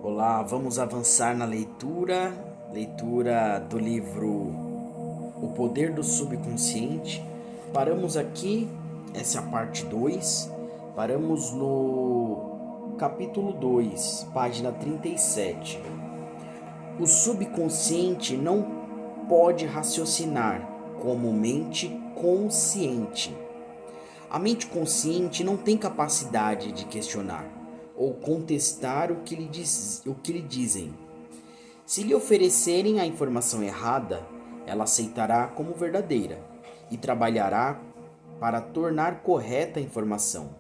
Olá, vamos avançar na leitura do livro O Poder do Subconsciente. Paramos aqui, essa é a parte 2. Paramos no capítulo 2, página 37. O subconsciente não pode raciocinar como mente consciente. A mente consciente não tem capacidade de questionar ou contestar o que lhe dizem. Se lhe oferecerem a informação errada, ela aceitará como verdadeira e trabalhará para tornar correta a informação.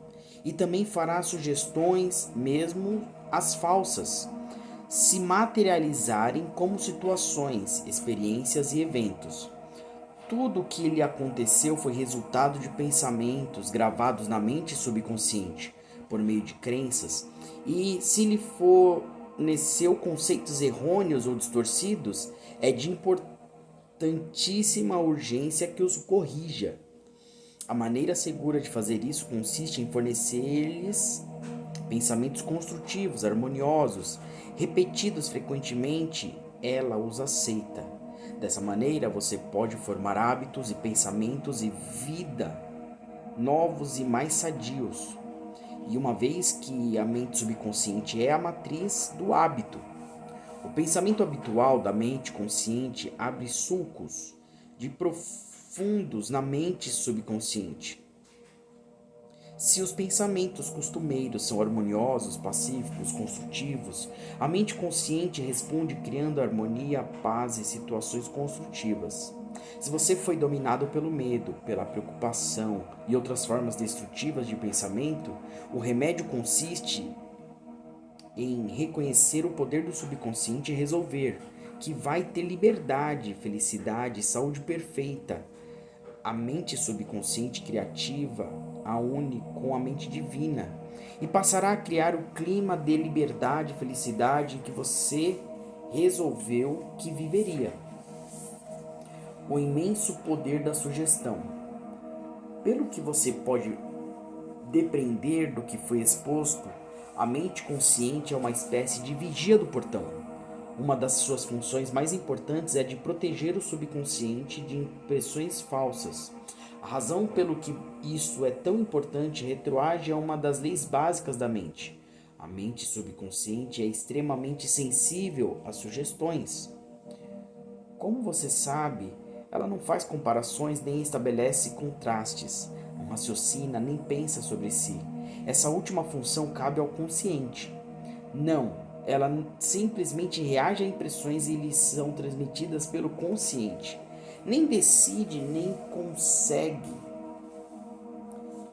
E também fará sugestões, mesmo as falsas, se materializarem como situações, experiências e eventos. Tudo o que lhe aconteceu foi resultado de pensamentos gravados na mente subconsciente, por meio de crenças, e se lhe forneceu conceitos errôneos ou distorcidos, é de importantíssima urgência que os corrija. A maneira segura de fazer isso consiste em fornecer-lhes pensamentos construtivos, harmoniosos, repetidos frequentemente, ela os aceita. Dessa maneira, você pode formar hábitos e pensamentos e vida novos e mais sadios. E uma vez que a mente subconsciente é a matriz do hábito, o pensamento habitual da mente consciente abre sulcos de profundos na mente subconsciente. Se os pensamentos costumeiros são harmoniosos, pacíficos, construtivos, a mente consciente responde criando harmonia, paz e situações construtivas. Se você foi dominado pelo medo, pela preocupação e outras formas destrutivas de pensamento, o remédio consiste em reconhecer o poder do subconsciente e resolver que vai ter liberdade, felicidade e saúde perfeita. A mente subconsciente criativa a une com a mente divina e passará a criar o clima de liberdade e felicidade em que você resolveu que viveria. O imenso poder da sugestão. Pelo que você pode depreender do que foi exposto, a mente consciente é uma espécie de vigia do portão. Uma das suas funções mais importantes é de proteger o subconsciente de impressões falsas. A razão pelo que isso é tão importante retroage a uma das leis básicas da mente. A mente subconsciente é extremamente sensível às sugestões. Como você sabe, ela não faz comparações nem estabelece contrastes, não raciocina nem pensa sobre si. Essa última função cabe ao consciente. Não, ela simplesmente reage a impressões e lhes são transmitidas pelo consciente. Nem decide, nem consegue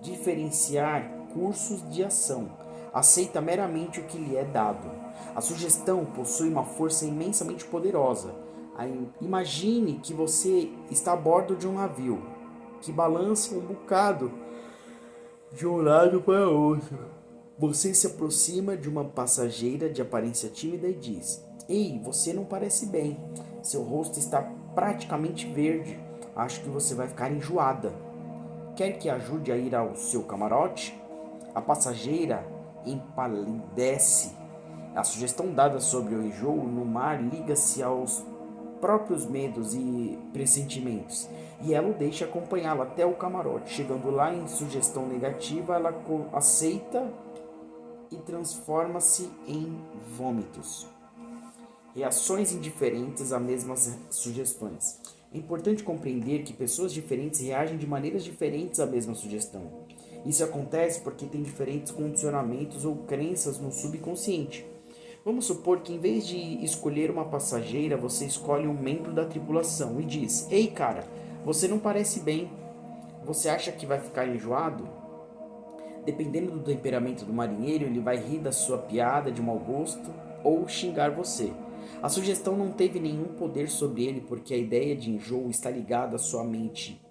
diferenciar cursos de ação. Aceita meramente o que lhe é dado. A sugestão possui uma força imensamente poderosa. Imagine que você está a bordo de um navio que balança um bocado de um lado para outro. Você se aproxima de uma passageira de aparência tímida e diz: Ei, você não parece bem. Seu rosto está praticamente verde. Acho que você vai ficar enjoada. Quer que ajude a ir ao seu camarote? A passageira empalidece. A sugestão dada sobre o enjoo no mar liga-se aos próprios medos e pressentimentos, e ela o deixa acompanhá-la até o camarote. Chegando lá em sugestão negativa, ela aceita e transforma-se em vômitos. Reações indiferentes a mesmas sugestões. É importante compreender que pessoas diferentes reagem de maneiras diferentes à mesma sugestão. Isso acontece porque tem diferentes condicionamentos ou crenças no subconsciente. Vamos supor que em vez de escolher uma passageira, você escolhe um membro da tripulação e diz: Ei, cara, você não parece bem. Você acha que vai ficar enjoado? Dependendo do temperamento do marinheiro, ele vai rir da sua piada de mau gosto ou xingar você. A sugestão não teve nenhum poder sobre ele porque a ideia de enjoo está ligada à sua mente,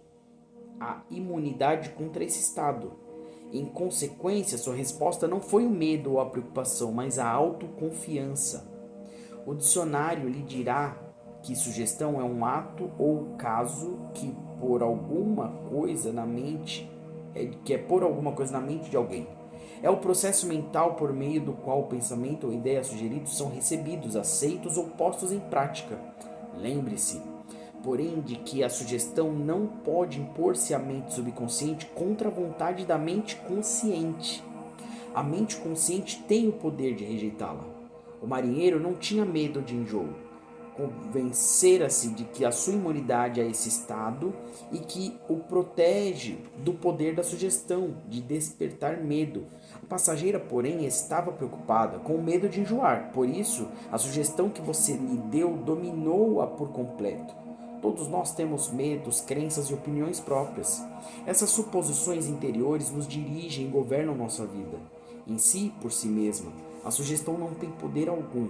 à imunidade contra esse estado. Em consequência, sua resposta não foi o medo ou a preocupação, mas a autoconfiança. O dicionário lhe dirá que sugestão é um ato ou caso que por alguma coisa na mente de alguém. É o processo mental por meio do qual o pensamento ou ideia sugeridos são recebidos, aceitos ou postos em prática. Lembre-se, porém, de que a sugestão não pode impor-se à mente subconsciente contra a vontade da mente consciente. A mente consciente tem o poder de rejeitá-la. O marinheiro não tinha medo de enjoo. Convencera-se de que a sua imunidade a esse estado e que o protege do poder da sugestão de despertar medo. A passageira, porém, estava preocupada, com medo de enjoar. Por isso, a sugestão que você lhe deu dominou-a por completo. Todos nós temos medos, crenças e opiniões próprias. Essas suposições interiores nos dirigem e governam nossa vida. Em si, por si mesma, a sugestão não tem poder algum.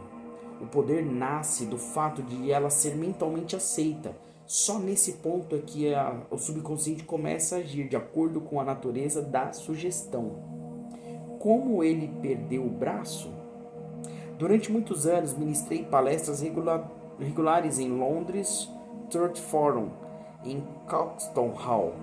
O poder nasce do fato de ela ser mentalmente aceita. Só nesse ponto é que o subconsciente começa a agir de acordo com a natureza da sugestão. Como ele perdeu o braço? Durante muitos anos ministrei palestras regulares em Londres, Church Forum, em Caxton Hall,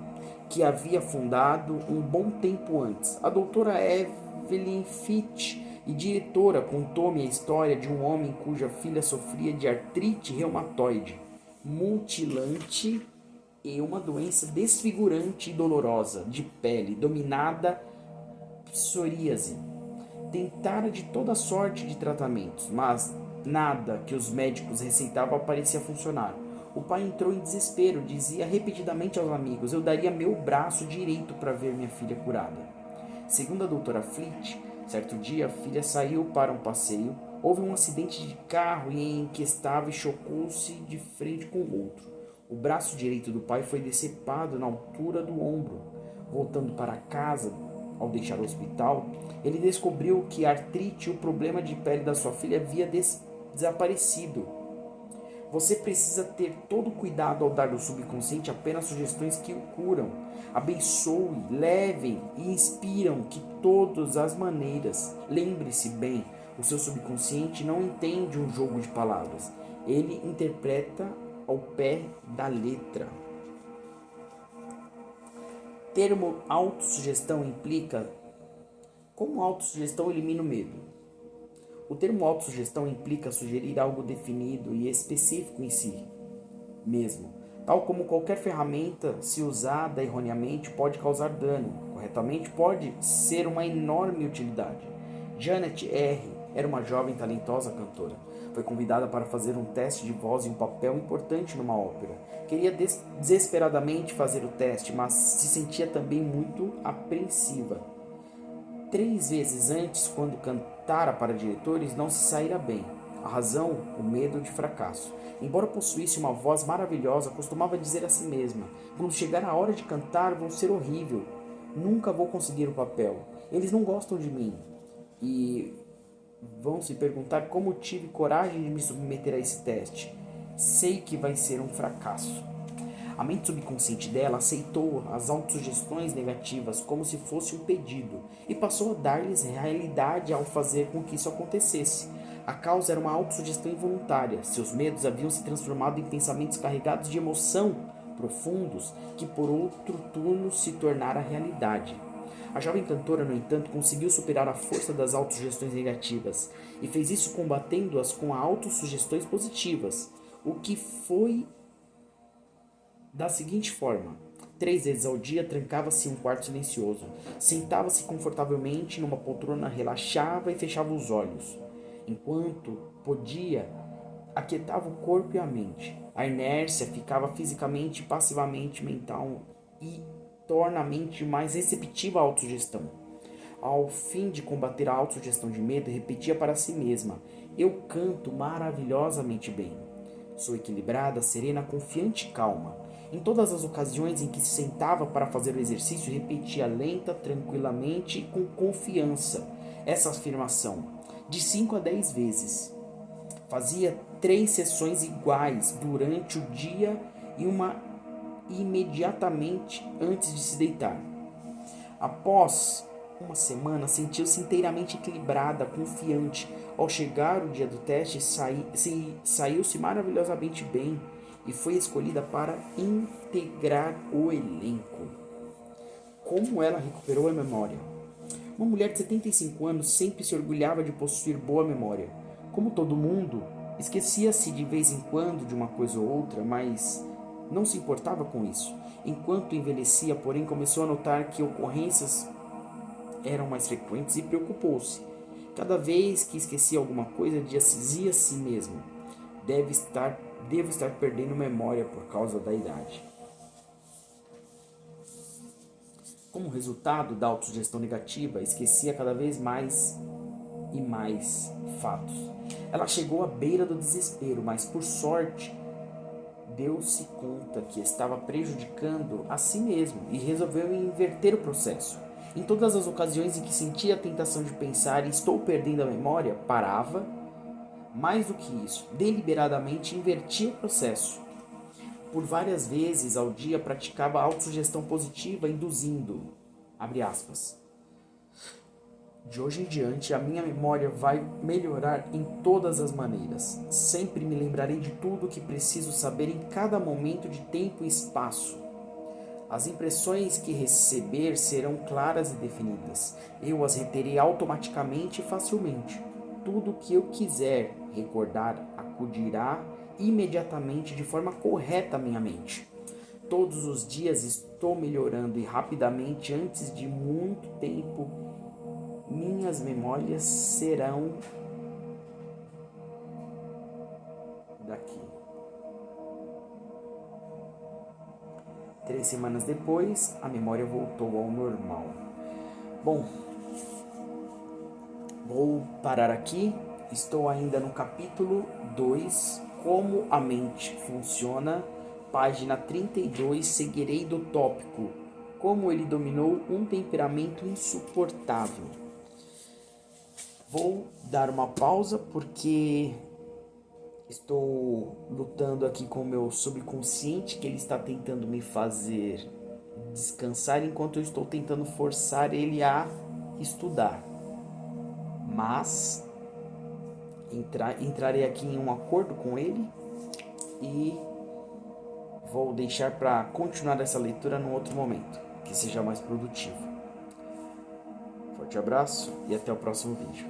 que havia fundado um bom tempo antes. A doutora Evelyn Fitch, e diretora, contou-me a história de um homem cuja filha sofria de artrite reumatoide mutilante e uma doença desfigurante e dolorosa de pele, dominada psoríase. Tentara de toda sorte de tratamentos, mas nada que os médicos receitavam parecia funcionar. O pai entrou em desespero, dizia repetidamente aos amigos: eu daria meu braço direito para ver minha filha curada. Segundo a doutora Flint, certo dia a filha saiu para um passeio, houve um acidente de carro em que estava e chocou-se de frente com o outro. O braço direito do pai foi decepado na altura do ombro. Voltando para casa, ao deixar o hospital, ele descobriu que a artrite e o problema de pele da sua filha havia desaparecido. Você precisa ter todo cuidado ao dar ao subconsciente apenas sugestões que o curam. Abençoe, levem e inspiram de todas as maneiras. Lembre-se bem, o seu subconsciente não entende um jogo de palavras. Ele interpreta ao pé da letra. Termo autossugestão implica... Como autossugestão elimina o medo? O termo autossugestão implica sugerir algo definido e específico em si mesmo. Tal como qualquer ferramenta, se usada erroneamente, pode causar dano. Corretamente, pode ser uma enorme utilidade. Janet R. era uma jovem talentosa cantora. Foi convidada para fazer um teste de voz em um papel importante numa ópera. Queria desesperadamente fazer o teste, mas se sentia também muito apreensiva. 3 vezes antes, quando cantara para diretores, não se saíra bem. A razão, o medo de fracasso. Embora possuísse uma voz maravilhosa, costumava dizer a si mesma: quando chegar a hora de cantar, vou ser horrível. Nunca vou conseguir o papel. Eles não gostam de mim. E vão se perguntar como tive coragem de me submeter a esse teste. Sei que vai ser um fracasso. A mente subconsciente dela aceitou as autossugestões negativas como se fosse um pedido e passou a dar-lhes realidade ao fazer com que isso acontecesse. A causa era uma autossugestão involuntária. Seus medos haviam se transformado em pensamentos carregados de emoção profundos que por outro turno se tornara realidade. A jovem cantora, no entanto, conseguiu superar a força das autossugestões negativas e fez isso combatendo-as com autossugestões positivas, o que foi da seguinte forma: 3 vezes ao dia trancava-se em um quarto silencioso, sentava-se confortavelmente numa poltrona, relaxava e fechava os olhos. Enquanto podia, aquietava o corpo e a mente. A inércia ficava fisicamente e passivamente mental e torna a mente mais receptiva à autossugestão. Ao fim de combater a autossugestão de medo, repetia para si mesma: eu canto maravilhosamente bem. Sou equilibrada, serena, confiante e calma. Em todas as ocasiões em que se sentava para fazer o exercício, repetia lenta, tranquilamente e com confiança essa afirmação, de 5 a 10 vezes. Fazia 3 sessões iguais durante o dia e uma imediatamente antes de se deitar. Após uma semana, sentiu-se inteiramente equilibrada, confiante. Ao chegar o dia do teste, saiu-se maravilhosamente bem e foi escolhida para integrar o elenco. Como ela recuperou a memória? Uma mulher de 75 anos sempre se orgulhava de possuir boa memória. Como todo mundo, esquecia-se de vez em quando de uma coisa ou outra, mas não se importava com isso. Enquanto envelhecia, porém, começou a notar que ocorrências eram mais frequentes e preocupou-se. Cada vez que esquecia alguma coisa, dizia a si mesmo: devo estar perdendo memória por causa da idade. Como resultado da autossugestão negativa, esquecia cada vez mais e mais fatos. Ela chegou à beira do desespero, mas por sorte deu-se conta que estava prejudicando a si mesmo e resolveu inverter o processo. Em todas as ocasiões em que sentia a tentação de pensar estou perdendo a memória, parava. Mais do que isso, deliberadamente invertia o processo. Por várias vezes ao dia praticava autossugestão positiva, induzindo, abre aspas, de hoje em diante a minha memória vai melhorar em todas as maneiras. Sempre me lembrarei de tudo o que preciso saber em cada momento de tempo e espaço. As impressões que receber serão claras e definidas. Eu as reterei automaticamente e facilmente. Tudo o que eu quiser recordar acudirá imediatamente de forma correta à minha mente. Todos os dias estou melhorando e rapidamente, antes de muito tempo, minhas memórias serão daqui. 3 semanas depois, a memória voltou ao normal. Bom, vou parar aqui. Estou ainda no capítulo 2, Como a mente funciona, página 32, seguirei do tópico, como ele dominou um temperamento insuportável. Vou dar uma pausa porque estou lutando aqui com o meu subconsciente, que ele está tentando me fazer descansar enquanto eu estou tentando forçar ele a estudar. Mas entrarei aqui em um acordo com ele e vou deixar para continuar essa leitura num outro momento, que seja mais produtivo. Forte abraço e até o próximo vídeo.